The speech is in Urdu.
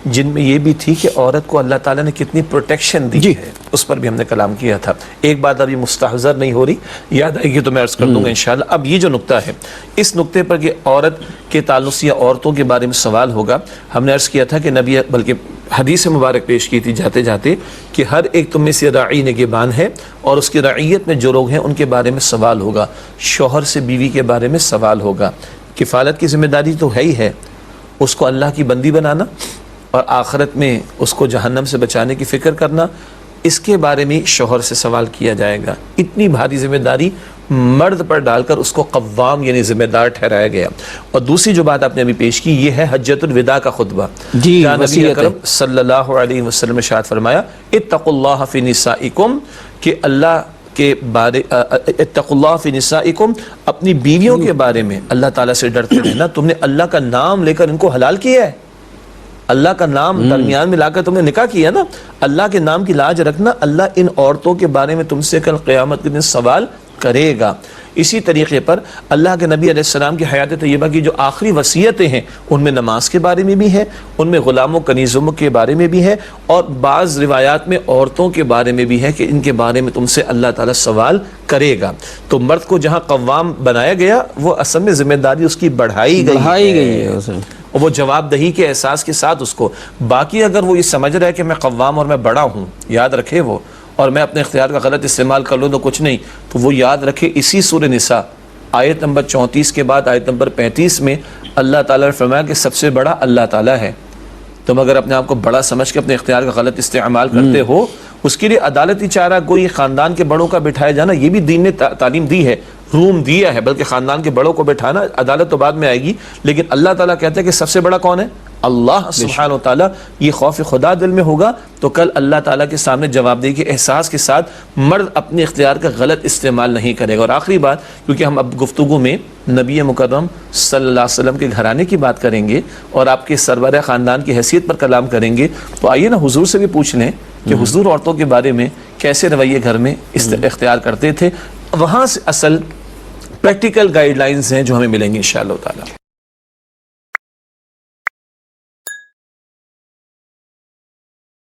جن میں یہ بھی تھی کہ عورت کو اللہ تعالیٰ نے کتنی پروٹیکشن دی ہے، اس پر بھی ہم نے کلام کیا تھا۔ ایک بات ابھی مستحضر نہیں ہو رہی، یاد آئے گی تو میں عرض کر دوں گا انشاءاللہ۔ اب یہ جو نقطہ ہے، اس نقطے پر کہ عورت کے تعلق سے یا عورتوں کے بارے میں سوال ہوگا، ہم نے عرض کیا تھا کہ نبی بلکہ حدیث مبارک پیش کی تھی جاتے جاتے کہ ہر ایک تم میں سے راعی نگہبان ہے، اور اس کی رعیت میں جو لوگ ہیں ان کے بارے میں سوال ہوگا، شوہر سے بیوی کے بارے میں سوال ہوگا۔ کفالت کی ذمہ داری تو ہے ہی ہے، اس کو اللہ کی بندی بنانا اور آخرت میں اس کو جہنم سے بچانے کی فکر کرنا، اس کے بارے میں شوہر سے سوال کیا جائے گا۔ اتنی بھاری ذمہ داری مرد پر ڈال کر اس کو قوام یعنی ذمہ دار ٹھہرایا گیا۔ اور دوسری جو بات آپ نے ابھی پیش کی یہ ہے حجۃ الوداع کا خطبہ، جہاں نبی اکرم صلی اللہ علیہ وسلم نے ارشاد فرمایا اتقوا اللہ فی نسائکم، کہ اللہ کے بارے اتقوا اللہ فی نسائکم، اپنی بیویوں کے بارے میں اللہ تعالیٰ سے ڈرتے رہنا۔ تم نے اللہ کا نام لے کر ان کو حلال کیا ہے، اللہ کا نام درمیان میں لا کر تم نے نکاح کیا نا، اللہ کے نام کی لاج رکھنا، اللہ ان عورتوں کے بارے میں تم سے کل قیامت کے دن سوال کرے گا۔ اسی طریقے پر اللہ کے نبی علیہ السلام کی حیات طیبہ کی جو آخری وصیتیں ہیں ان میں نماز کے بارے میں بھی ہے، ان میں غلاموں کنیزوں کے بارے میں بھی ہے، اور بعض روایات میں عورتوں کے بارے میں بھی ہے کہ ان کے بارے میں تم سے اللہ تعالیٰ سوال کرے گا۔ تو مرد کو جہاں قوام بنایا گیا وہ اصل میں ذمہ داری اس کی بڑھائی گئی ہے، اور وہ جواب دہی کے احساس کے ساتھ اس کو، باقی اگر وہ یہ سمجھ رہا ہے کہ میں قوام اور میں بڑا ہوں، یاد رکھے وہ، اور میں اپنے اختیار کا غلط استعمال کر لوں تو کچھ نہیں، تو وہ یاد رکھے اسی سورہ نساء آیت نمبر 34 کے بعد آیت نمبر 35 میں اللہ تعالیٰ نے فرمایا کہ سب سے بڑا اللہ تعالیٰ ہے۔ تم اگر اپنے آپ کو بڑا سمجھ کے اپنے اختیار کا غلط استعمال کرتے ہو، اس کے لیے عدالتی چارہ کوئی خاندان کے بڑوں کا بٹھایا جانا، یہ بھی دین نے تعلیم دی ہے، روم دیا ہے، بلکہ خاندان کے بڑوں کو بٹھانا، عدالت تو بعد میں آئے گی، لیکن اللہ تعالیٰ کہتا ہے کہ سب سے بڑا کون ہے؟ اللہ سبحانہ و تعالیٰ۔ یہ خوف خدا دل میں ہوگا تو کل اللہ تعالیٰ کے سامنے جواب دہی کے احساس کے ساتھ مرد اپنے اختیار کا غلط استعمال نہیں کرے گا۔ اور آخری بات، کیونکہ ہم اب گفتگو میں نبی مکرم صلی اللہ علیہ وسلم کے گھرانے کی بات کریں گے اور آپ کے سربراہ خاندان کی حیثیت پر کلام کریں گے، تو آئیے نا حضور سے بھی پوچھ لیں کہ حضور عورتوں کے بارے میں کیسے رویے گھر میں اختیار کرتے تھے۔ وہاں سے اصل پریکٹیکل گائیڈ لائنز ہیں جو ہمیں ملیں گے انشاءاللہ تعالیٰ۔